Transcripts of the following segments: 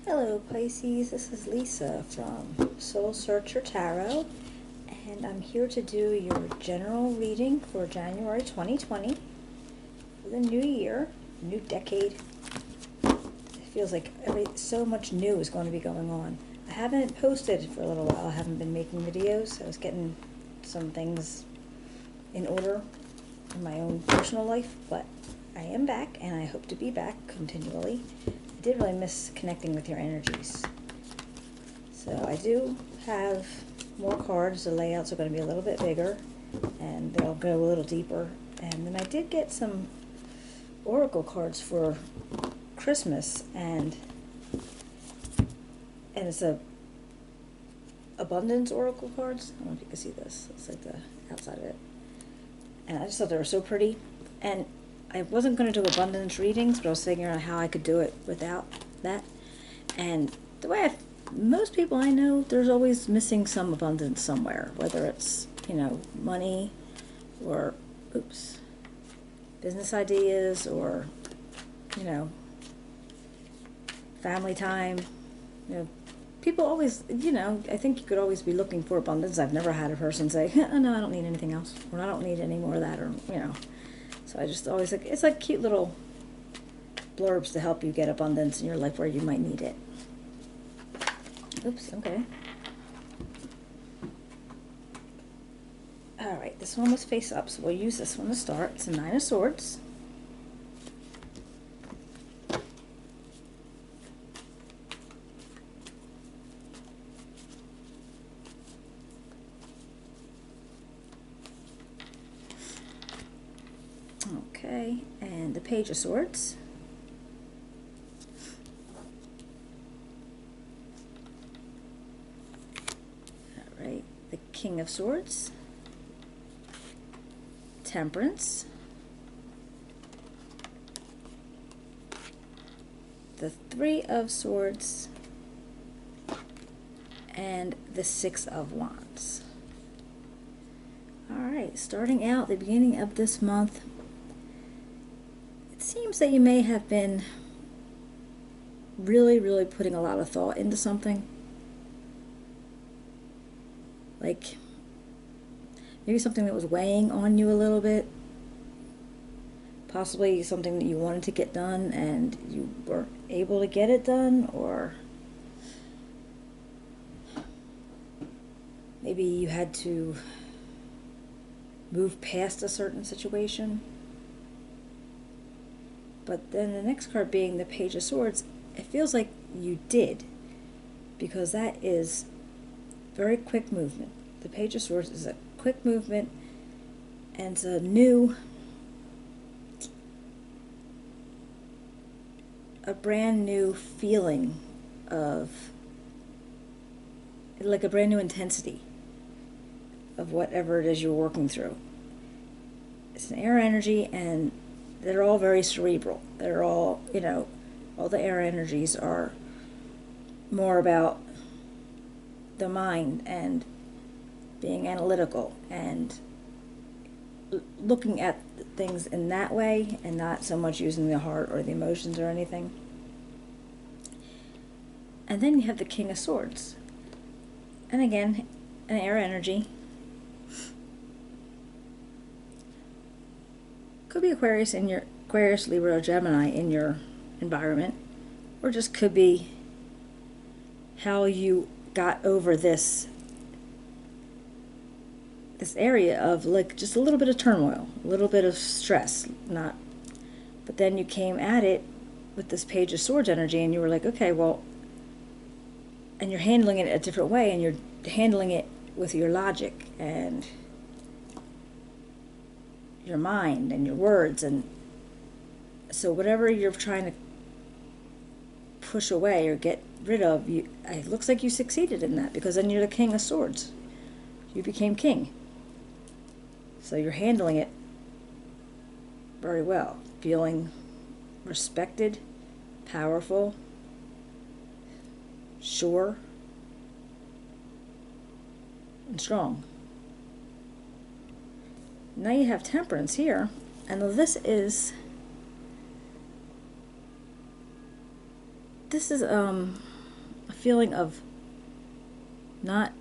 Hello Pisces, this is Lisa from Soul Searcher Tarot, and I'm here to do your general reading for January 2020, for the new year, new decade. It feels like so much new is going to be going on. I haven't posted for a little while, I haven't been making videos. I was getting some things in order in my own personal life, but I am back and I hope to be back continually. I did really miss connecting with your energies. So I do have more cards. The layouts are going to be a little bit bigger and they'll go a little deeper. And then I did get some oracle cards for Christmas, and it's a abundance oracle cards. I don't know if you can see this. It's like the outside of it. And I just thought they were so pretty. And I wasn't going to do abundance readings, but I was figuring out how I could do it without that. And the way most people I know, there's always missing some abundance somewhere, whether it's, money or, business ideas or, family time. People always, I think you could always be looking for abundance. I've never had a person say, oh, no, I don't need anything else, or I don't need any more of that, or, So I just always it's like cute little blurbs to help you get abundance in your life where you might need it. Okay. Alright, this one was face up, so we'll use this one to start. It's a Nine of Swords. Okay, and the Page of Swords. Alright, the King of Swords. Temperance. The Three of Swords. And the Six of Wands. Alright, starting out the beginning of this month, it seems that you may have been really putting a lot of thought into something. Like maybe something that was weighing on you a little bit. Possibly something that you wanted to get done and you weren't able to get it done, or maybe you had to move past a certain situation. But then the next card being the Page of Swords, it feels like you did, because that is very quick movement. The Page of Swords is a quick movement, and it's a brand new feeling of, like a brand new intensity of whatever it is you're working through. It's an air energy, and they're all very cerebral. They're all, all the air energies are more about the mind and being analytical and looking at things in that way, and not so much using the heart or the emotions or anything. And then you have the King of Swords. And again, an air energy. Could be Aquarius, Libra, or Gemini in your environment, or just could be how you got over this area of like just a little bit of turmoil, a little bit of stress, but then you came at it with this Page of Swords energy, and you were like, okay, well, and you're handling it a different way, and you're handling it with your logic and your mind and your words, and so whatever you're trying to push away or get rid of, it looks like you succeeded in that, because then you're the King of Swords. You became king. So you're handling it very well, feeling respected, powerful, sure, and strong. Now you have Temperance here, and this is a feeling of not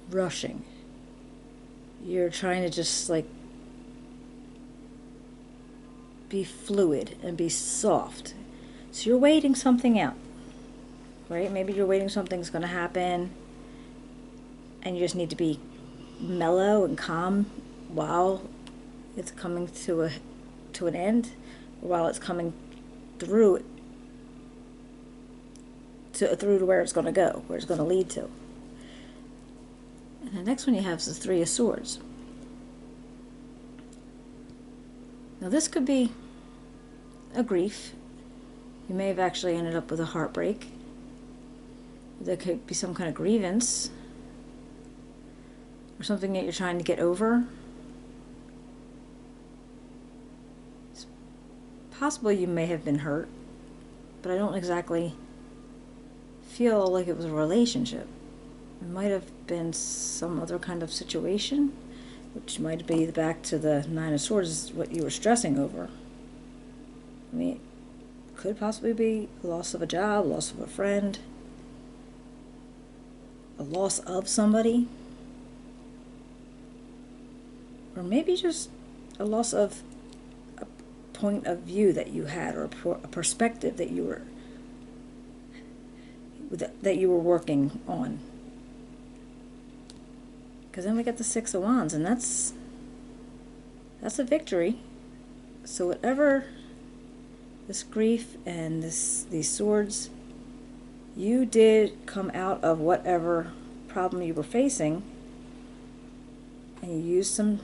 rushing. You're trying to just like be fluid and be soft. So you're waiting something out, right? Maybe you're waiting something's going to happen and you just need to be mellow and calm while it's coming to an end, or while it's coming through to where it's going to go, where it's going to lead to. And the next one you have is the Three of Swords. Now this could be a grief. You may have actually ended up with a heartbreak. There could be some kind of grievance or something that you're trying to get over. It's possible you may have been hurt, but I don't exactly feel like it was a relationship. It might have been some other kind of situation, which might be back to the Nine of Swords, is what you were stressing over. I mean, it could possibly be a loss of a job, loss of a friend, a loss of somebody, or maybe just a loss of a point of view that you had, or a perspective that you were working on. Because then we get the Six of Wands, and that's a victory. So whatever this grief and these swords, you did come out of whatever problem you were facing, and you used some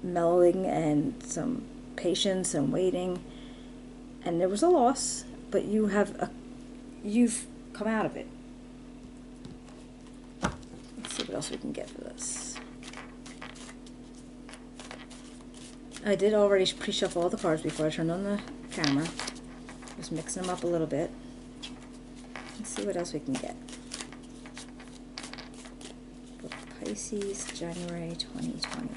mellowing and some patience and waiting, and there was a loss, but you've come out of it. Let's see what else we can get for this. I did already pre-shuffle all the cards before I turned on the camera. Just mixing them up a little bit. Let's see what else we can get. For Pisces, January 2020.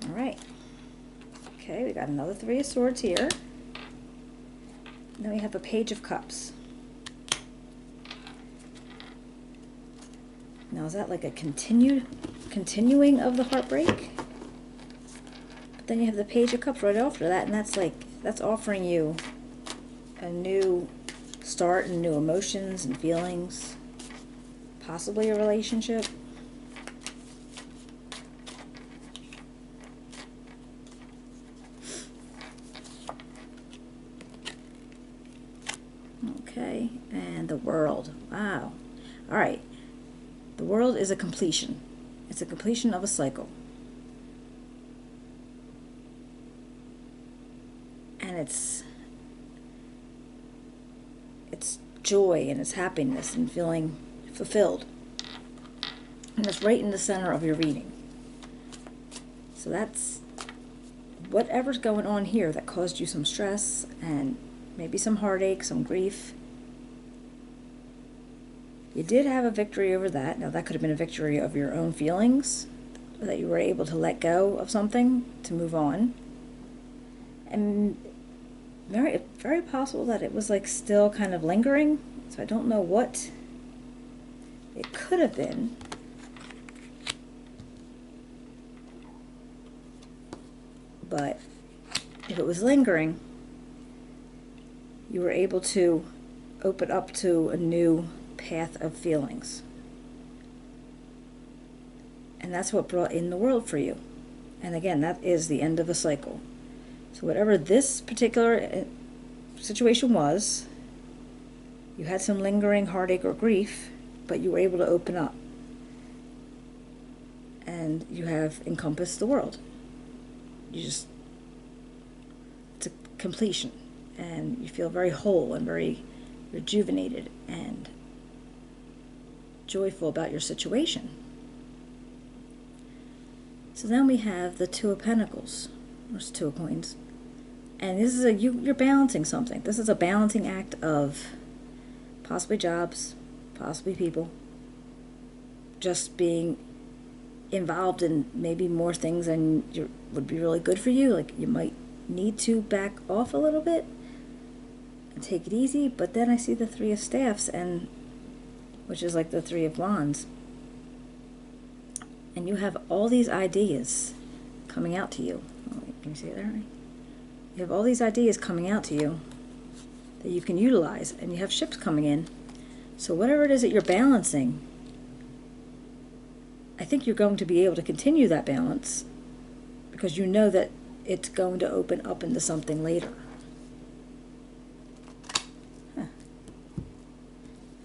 All right. Okay, we got another Three of Swords here. Then we have a Page of Cups. Now is that like a continuing of the heartbreak? But then you have the Page of Cups right after that, and that's offering you a new start and new emotions and feelings, possibly a relationship. Okay, and the World. Wow. All right. The World is a completion. It's a completion of a cycle. And it's joy and it's happiness and feeling fulfilled. And it's right in the center of your reading. So that's whatever's going on here that caused you some stress and maybe some heartache, some grief. You did have a victory over that. Now that could have been a victory of your own feelings, that you were able to let go of something to move on. And very, very possible that it was like still kind of lingering. So I don't know what it could have been. But if it was lingering, you were able to open up to a new path of feelings. And that's what brought in the World for you. And again, that is the end of a cycle. So whatever this particular situation was, you had some lingering heartache or grief, but you were able to open up. And you have encompassed the world. It's a completion. And you feel very whole and very rejuvenated and joyful about your situation. So then we have the Two of Pentacles. There's Two of Coins. And this is you're balancing something. This is a balancing act of possibly jobs, possibly people, just being involved in maybe more things than would be really good for you. Like you might need to back off a little bit and take it easy. But then I see the Three of Staffs, and which is like the Three of Wands, and you have all these ideas coming out to you. Oh, can you see it there? You have all these ideas coming out to you that you can utilize, and you have ships coming in. So whatever it is that you're balancing, I think you're going to be able to continue that balance because you know that it's going to open up into something later. Huh.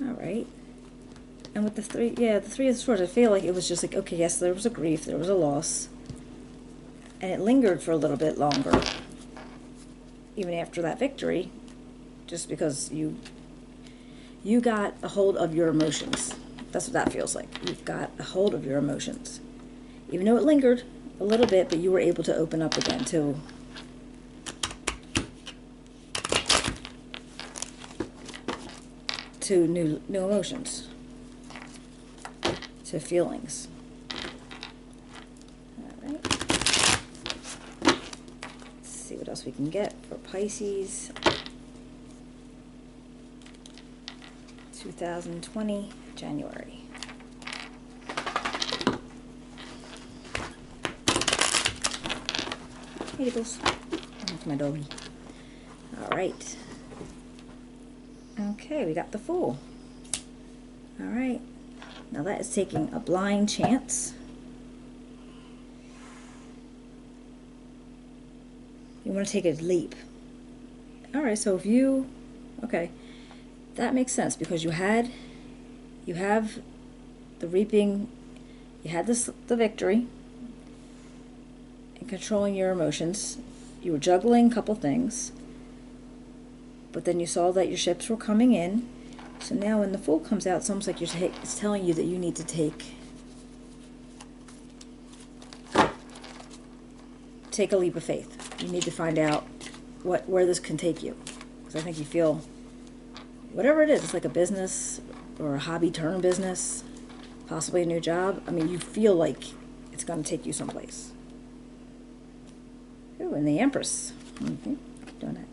All right. And with the the Three of Swords, I feel like it was just like, okay, yes, there was a grief, there was a loss, and it lingered for a little bit longer, even after that victory, just because you got a hold of your emotions. That's what that feels like. You've got a hold of your emotions. Even though it lingered a little bit, but you were able to open up again to new emotions, to feelings. All right. Let's see what else we can get for Pisces 2020 January. Hey, Diggles. That's my doggy. All right. Okay, we got the Fool. All right. Now that is taking a blind chance. You want to take a leap. All right, so if you, okay, that makes sense because you have the reaping, you had the victory in controlling your emotions. You were juggling a couple things, but then you saw that your ships were coming in. So now when the Fool comes out, it's almost like it's telling you that you need to take a leap of faith. You need to find out where this can take you. Because I think you feel, whatever it is, it's like a business or a hobby turn business, possibly a new job. I mean, you feel like it's going to take you someplace. Ooh, and the Empress. Mm-hmm. Keep doing that.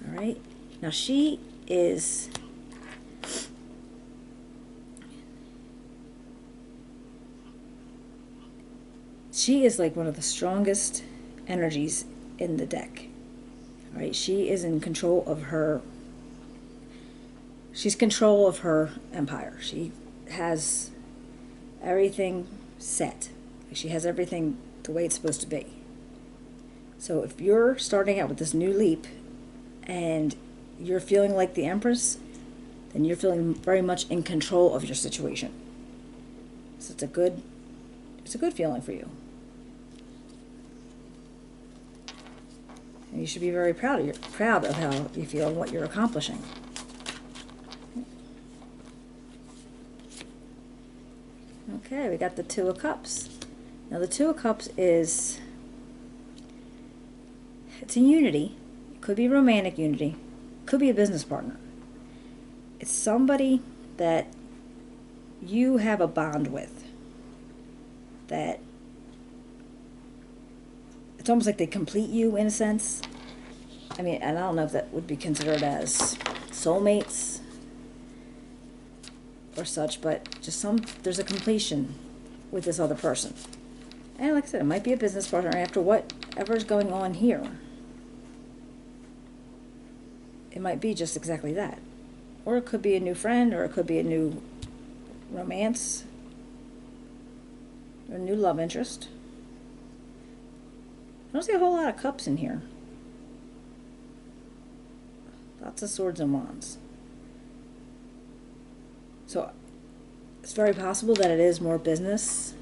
All right. Now she is... she is like one of the strongest energies in the deck. All right, she is in control of her. She's control of her empire. She has everything set. She has everything the way it's supposed to be. So if you're starting out with this new leap and you're feeling like the Empress, then you're feeling very much in control of your situation. So it's a good feeling for you. And you should be very proud of how you feel and what you're accomplishing. Okay, we got the Two of Cups. Now the Two of Cups it's a unity. It could be romantic unity. It could be a business partner. It's somebody that you have a bond with. That it's almost like they complete you in a sense. I mean, and I don't know if that would be considered as soulmates or such, but just there's a completion with this other person. And like I said, it might be a business partner after whatever's going on here. It might be just exactly that. Or it could be a new friend, or it could be a new romance, or a new love interest. I don't see a whole lot of cups in here. Lots of swords and wands. So it's very possible that it is more business,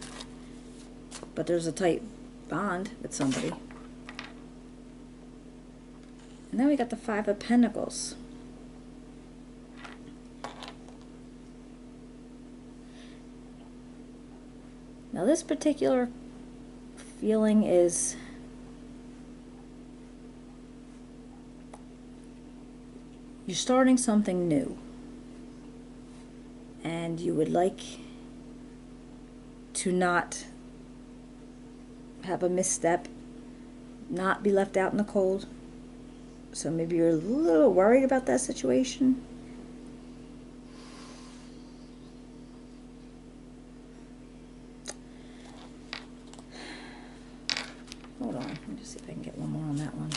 but there's a tight bond with somebody. And then we got the Five of Pentacles. Now this particular feeling is you're starting something new, and you would like to not have a misstep not be left out in the cold. So maybe you're a little worried about that situation. Hold on, let me just see if I can get one more on that one.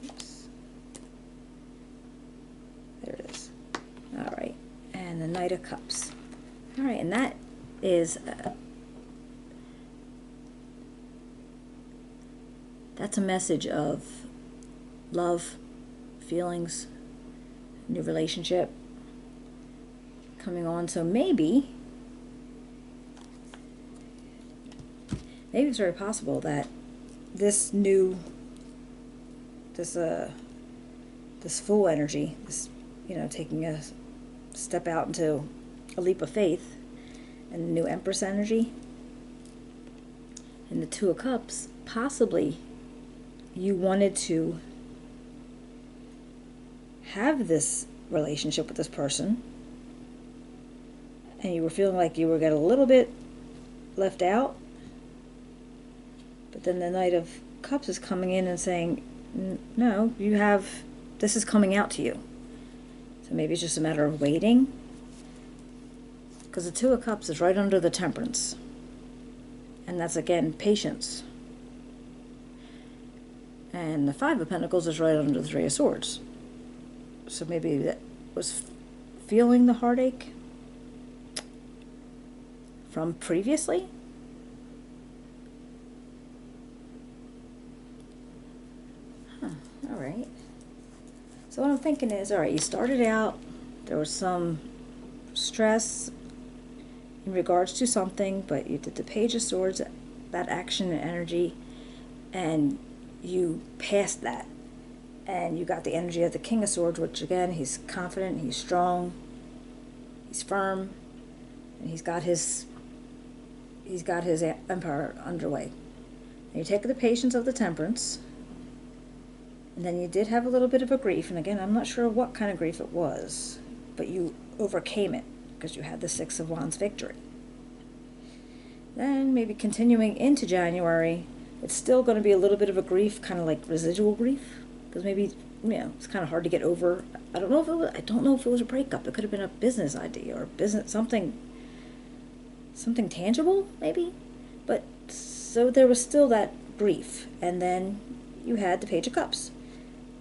Oops. There it is. All right, and the Knight of Cups. All right, and that is that's a message of love, feelings, new relationship coming on. So maybe it's very possible that this full energy, this, taking a step out into a leap of faith, and the new Empress energy and the Two of Cups, possibly you wanted to have this relationship with this person and you were feeling like you were getting a little bit left out, but then the Knight of Cups is coming in and saying, no, this is coming out to you. So maybe it's just a matter of waiting, because the Two of Cups is right under the Temperance, and that's again patience. And the Five of Pentacles is right under the Three of Swords. So maybe that was feeling the heartache from previously. All right. So what I'm thinking is, all right, you started out, there was some stress in regards to something, but you did the Page of Swords, that action and energy, and you passed that. And you got the energy of the King of Swords, which again, he's confident, he's strong, he's firm, and he's got his empire underway. And you take the patience of the Temperance, and then you did have a little bit of a grief, and again, I'm not sure what kind of grief it was, but you overcame it because you had the Six of Wands victory. Then maybe continuing into January, it's still going to be a little bit of a grief, kind of like residual grief, because maybe it's kind of hard to get over. I don't know if it was a breakup. It could have been a business idea or something tangible, maybe. But so there was still that grief, and then you had the Page of Cups,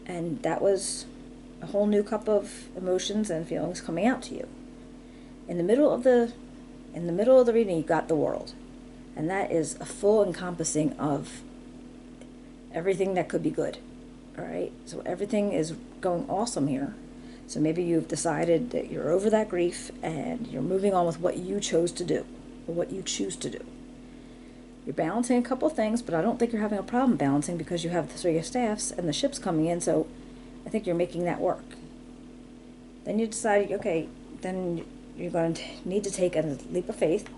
and that was a whole new cup of emotions and feelings coming out to you. In the middle of the reading, you got the World, and that is a full encompassing of everything that could be good. All right, so everything is going awesome here. So maybe you've decided that you're over that grief and you're moving on with what you chose to do, or what you choose to do. You're balancing a couple of things, but I don't think you're having a problem balancing because you have the Three of Staffs and the ships coming in, so I think you're making that work. Then you decide, okay, then you're going to need to take a leap of faith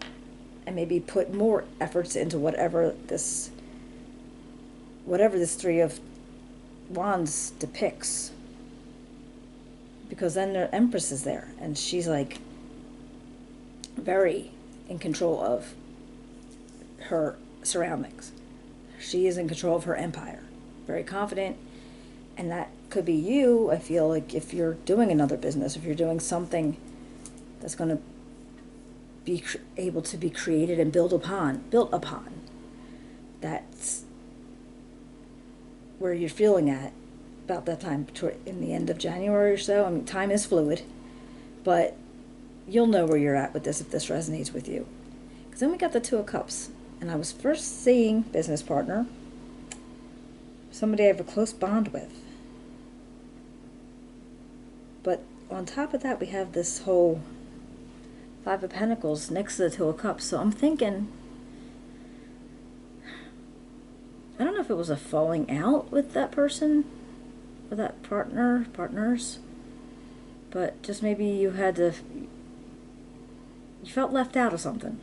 and maybe put more efforts into whatever this Three of Wands depicts. Because then the Empress is there, and she's like very in control of her surroundings. She is in control of her empire, very confident, and that could be you. I feel like if you're doing another business, if you're doing something that's going to be able to be created and built upon, that's where you're feeling at about that time, in the end of January or so. I mean, time is fluid, but you'll know where you're at with this if this resonates with you. Because then we got the Two of Cups, and I was first seeing business partner, somebody I have a close bond with. But on top of that, we have this whole Five of Pentacles next to the Two of Cups. So I'm thinking, I don't know if it was a falling out with that person, with that partners, but just maybe you felt left out of something.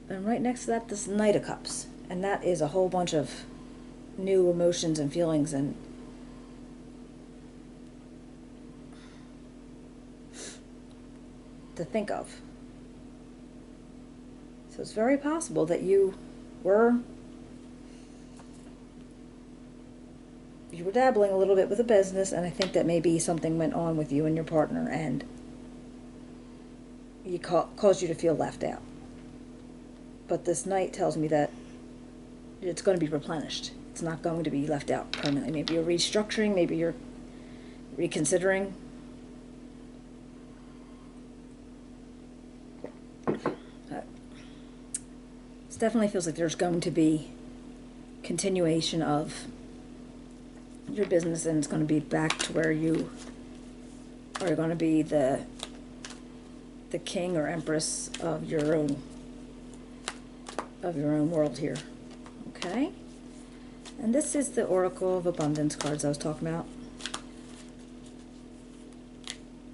And right next to that, this Knight of Cups, and that is a whole bunch of new emotions and feelings and to think of. So it's very possible that you were dabbling a little bit with a business, and I think that maybe something went on with you and your partner, and you caused you to feel left out. But this Knight tells me that it's going to be replenished. It's not going to be left out permanently. Maybe you're restructuring, maybe you're reconsidering. It definitely feels like there's going to be continuation of your business, and it's going to be back to where you are going to be the king or empress of your own world here. Okay? And this is the Oracle of Abundance cards I was talking about.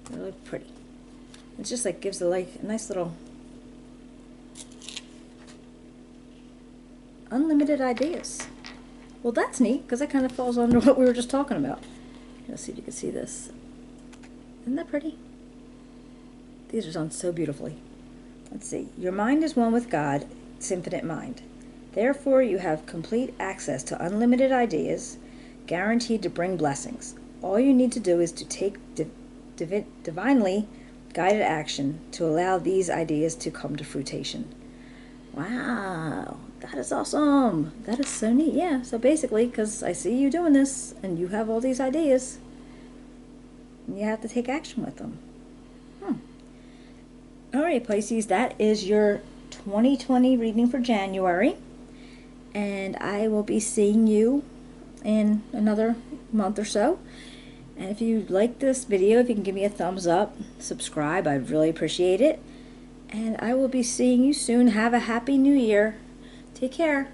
Really pretty. It's just like gives a nice little unlimited ideas. Well, that's neat, because that kind of falls under what we were just talking about. Let's see if you can see this. Isn't that pretty? These are done so beautifully. Let's see. Your mind is one with God, its infinite mind. Therefore, you have complete access to unlimited ideas, guaranteed to bring blessings. All you need to do is to take divinely guided action to allow these ideas to come to fruition. Wow, that is awesome. That is so neat. Yeah, so basically, because I see you doing this, and you have all these ideas, you have to take action with them. Alright, Pisces, that is your 2020 reading for January. And I will be seeing you in another month or so. And if you like this video, if you can give me a thumbs up, subscribe, I'd really appreciate it. And I will be seeing you soon. Have a happy new year. Take care.